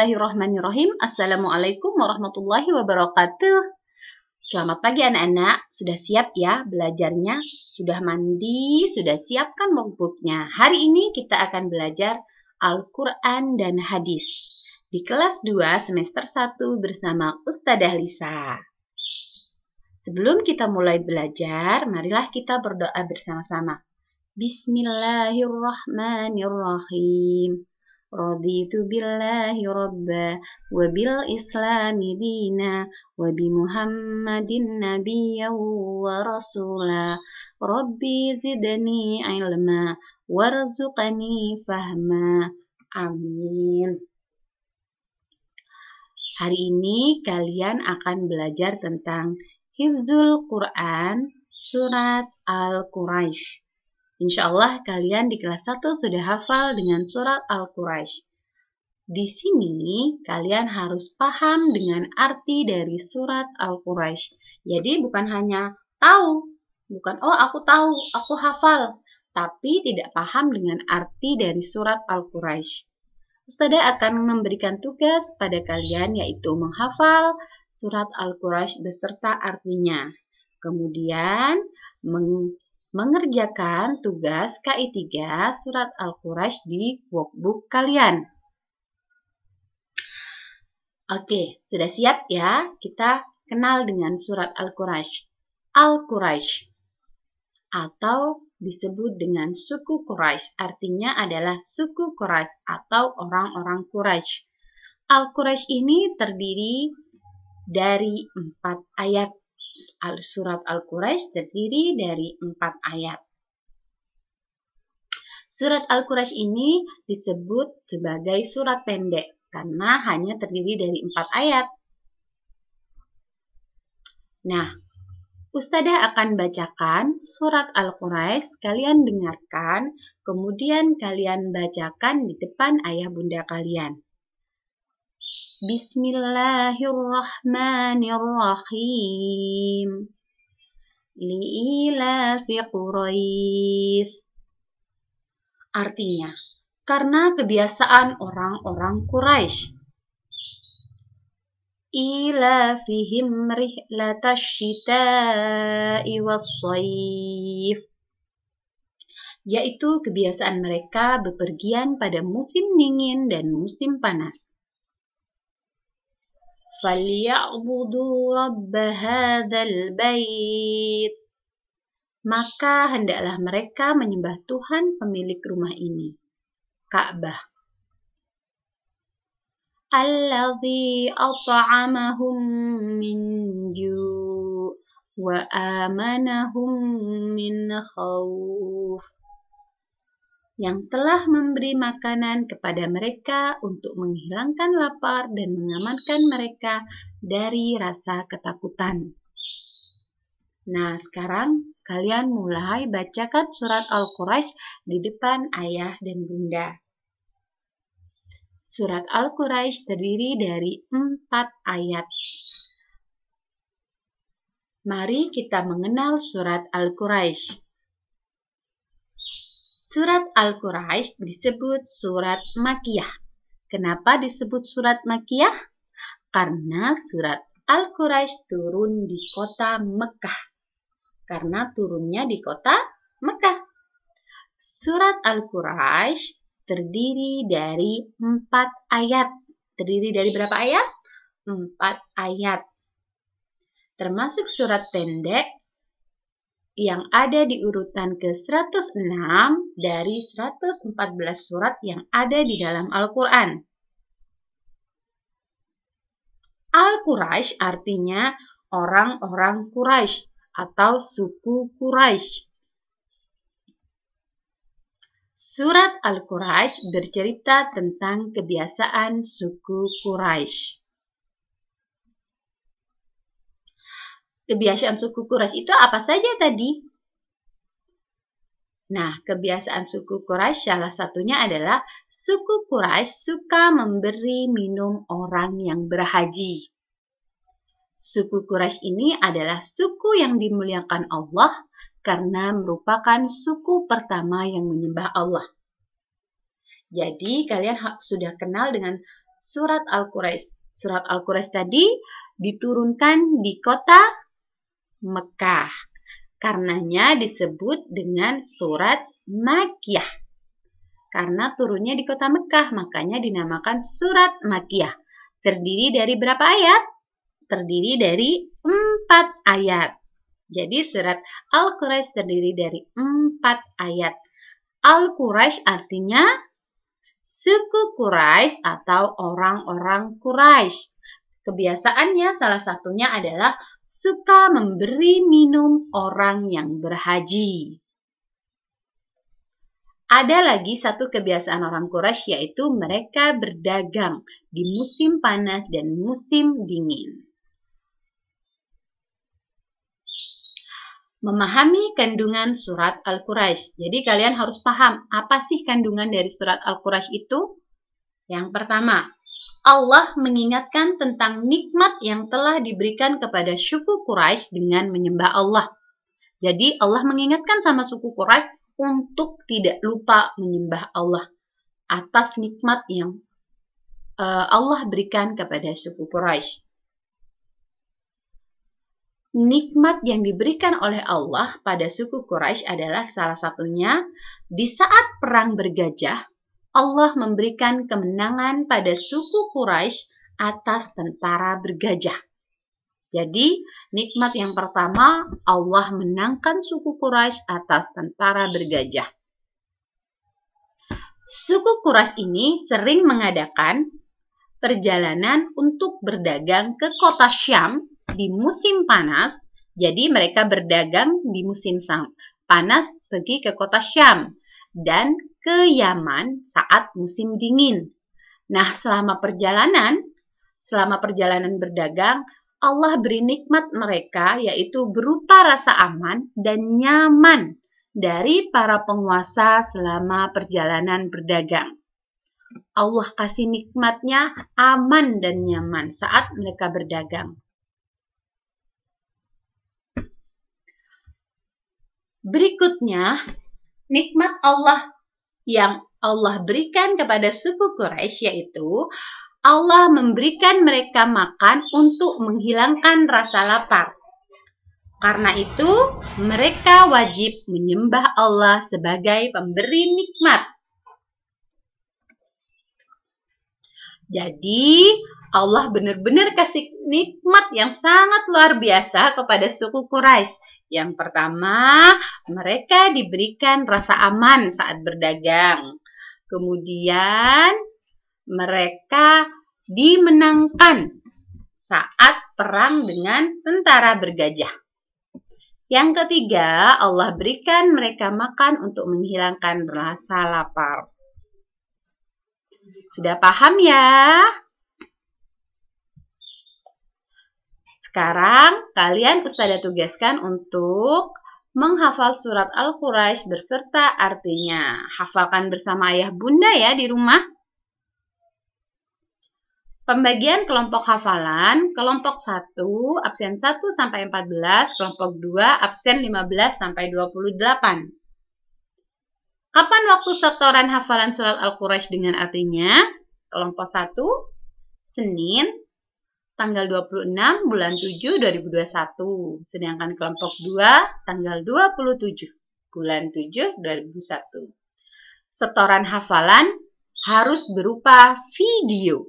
Bismillahirrahmanirrahim. Assalamualaikum warahmatullahi wabarakatuh. Selamat pagi anak-anak. Sudah siap ya belajarnya? Sudah mandi? Sudah siapkan notebooknya? Hari ini kita akan belajar Al-Quran dan Hadis di kelas 2 semester 1 bersama Ustadzah Lisa. Sebelum kita mulai belajar, marilah kita berdoa bersama-sama. Bismillahirrahmanirrahim. Raditu billahi rabba wa bil islami dina wa bi muhammadin nabiyyan wa rasula. Rabbi zidni ilma warzuqni fahma. Amin. Hari ini kalian akan belajar tentang Hifzul Quran surat Al-Quraisy. Insya Allah kalian di kelas 1 sudah hafal dengan surat Al-Quraisy. Di sini kalian harus paham dengan arti dari surat Al-Quraisy. Jadi bukan hanya tahu, aku tahu, aku hafal, tapi tidak paham dengan arti dari surat Al-Quraisy. Ustadzah akan memberikan tugas pada kalian yaitu menghafal surat Al-Quraisy beserta artinya. Kemudian mengerjakan tugas KI 3 surat Al-Quraisy di workbook kalian. Oke, sudah siap ya? Kita kenal dengan surat Al-Quraisy. Al-Quraisy atau disebut dengan suku Quraisy, artinya adalah suku Quraisy atau orang-orang Quraisy. Al-Quraisy ini terdiri dari 4 ayat. Surat Al-Quraisy terdiri dari 4 ayat. Surat Al-Quraisy ini disebut sebagai surat pendek karena hanya terdiri dari 4 ayat. Nah, Ustadzah akan bacakan surat Al-Quraisy, kalian dengarkan, kemudian kalian bacakan di depan ayah bunda kalian. Bismillahirrahmanirrahim. Li'ilafi Quraisy. Artinya, karena kebiasaan orang-orang Quraisy. Ilafihim rihlatash syita'i was-shayf. Yaitu kebiasaan mereka bepergian pada musim dingin dan musim panas. فَلْيَعْبُدُوا رَبَّ هَذَا الْبَيْتِ. Maka hendaklah mereka menyembah Tuhan pemilik rumah ini, Ka'bah. الَّذِي أَطْعَمَهُم مِّن جُوعٍ وَآمَنَهُم مِّنْ خَوْفٍ. Yang telah memberi makanan kepada mereka untuk menghilangkan lapar dan mengamankan mereka dari rasa ketakutan. Nah, sekarang kalian mulai bacakan surat Al-Quraisy di depan ayah dan bunda. Surat Al-Quraisy terdiri dari 4 ayat. Mari kita mengenal surat Al-Quraisy. Surat Al-Quraisy disebut surat Makkiyah. Kenapa disebut surat Makkiyah? Karena surat Al-Quraisy turun di kota Mekah. Karena turunnya di kota Mekah. Surat Al-Quraisy terdiri dari 4 ayat. Terdiri dari berapa ayat? 4 ayat. Termasuk surat pendek yang ada di urutan ke-106 dari 114 surat yang ada di dalam Al-Quran. Al-Quraisy artinya orang-orang Quraisy atau suku Quraisy. Surat Al-Quraisy bercerita tentang kebiasaan suku Quraisy. Kebiasaan suku Quraisy itu apa saja tadi? Nah, kebiasaan suku Quraisy salah satunya adalah suku Quraisy suka memberi minum orang yang berhaji. Suku Quraisy ini adalah suku yang dimuliakan Allah karena merupakan suku pertama yang menyembah Allah. Jadi, kalian sudah kenal dengan surat Al-Quraisy. Surat Al-Quraisy tadi diturunkan di kota Mekah. Karenanya disebut dengan surat Makkiyah. Karena turunnya di kota Mekah, makanya dinamakan surat Makkiyah. Terdiri dari berapa ayat? Terdiri dari 4 ayat. Jadi surat Al-Quraisy terdiri dari 4 ayat. Al-Quraisy artinya suku Quraisy atau orang-orang Quraisy. Kebiasaannya salah satunya adalah suka memberi minum orang yang berhaji. Ada lagi satu kebiasaan orang Quraisy, yaitu mereka berdagang di musim panas dan musim dingin. Memahami kandungan surat Al-Quraisy. Jadi kalian harus paham apa sih kandungan dari surat Al-Quraisy itu? Yang pertama, Allah mengingatkan tentang nikmat yang telah diberikan kepada suku Quraisy dengan menyembah Allah. Jadi Allah mengingatkan sama suku Quraisy untuk tidak lupa menyembah Allah atas nikmat yang Allah berikan kepada suku Quraisy. Nikmat yang diberikan oleh Allah pada suku Quraisy adalah salah satunya di saat perang bergajah, Allah memberikan kemenangan pada suku Quraisy atas tentara bergajah. Jadi, nikmat yang pertama, Allah menangkan suku Quraisy atas tentara bergajah. Suku Quraisy ini sering mengadakan perjalanan untuk berdagang ke kota Syam di musim panas. Jadi, mereka berdagang di musim panas pergi ke kota Syam dan ke Yaman saat musim dingin. Nah, selama perjalanan berdagang, Allah beri nikmat mereka, yaitu berupa rasa aman dan nyaman dari para penguasa selama perjalanan berdagang. Allah kasih nikmatnya aman dan nyaman saat mereka berdagang. Berikutnya, nikmat Allah yang Allah berikan kepada suku Quraisy, yaitu Allah memberikan mereka makan untuk menghilangkan rasa lapar. Karena itu, mereka wajib menyembah Allah sebagai pemberi nikmat. Jadi, Allah benar-benar kasih nikmat yang sangat luar biasa kepada suku Quraisy. Yang pertama, mereka diberikan rasa aman saat berdagang. Kemudian, mereka dimenangkan saat perang dengan tentara bergajah. Yang ketiga, Allah berikan mereka makan untuk menghilangkan rasa lapar. Sudah paham ya? Sekarang kalian Ustazah tugaskan untuk menghafal surat Al-Quraisy beserta artinya. Hafalkan bersama ayah bunda ya di rumah. Pembagian kelompok hafalan, kelompok 1 absen 1 sampai 14, kelompok 2 absen 15 sampai 28. Kapan waktu setoran hafalan surat Al-Quraisy dengan artinya? Kelompok 1 Senin tanggal 26 bulan 7 2021. Sedangkan kelompok 2 tanggal 27 bulan 7 2001. Setoran hafalan harus berupa video.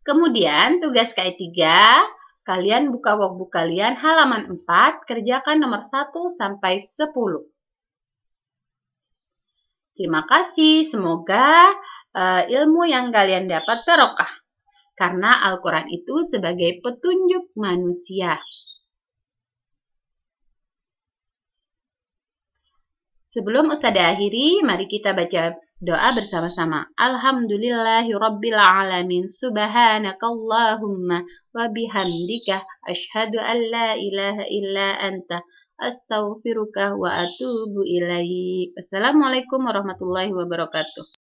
Kemudian tugas KI3, kalian buka workbook kalian halaman 4, kerjakan nomor 1 sampai 10. Terima kasih, semoga ilmu yang kalian dapat barokah. Karena Al-Quran itu sebagai petunjuk manusia. Sebelum Ustazah akhiri, mari kita baca doa bersama-sama. Alhamdulillahirabbil alamin. Subhanakallahumma wa bihamdika asyhadu an la ilaha illa anta astaghfiruka wa atubu ilaik. Assalamualaikum warahmatullahi wabarakatuh.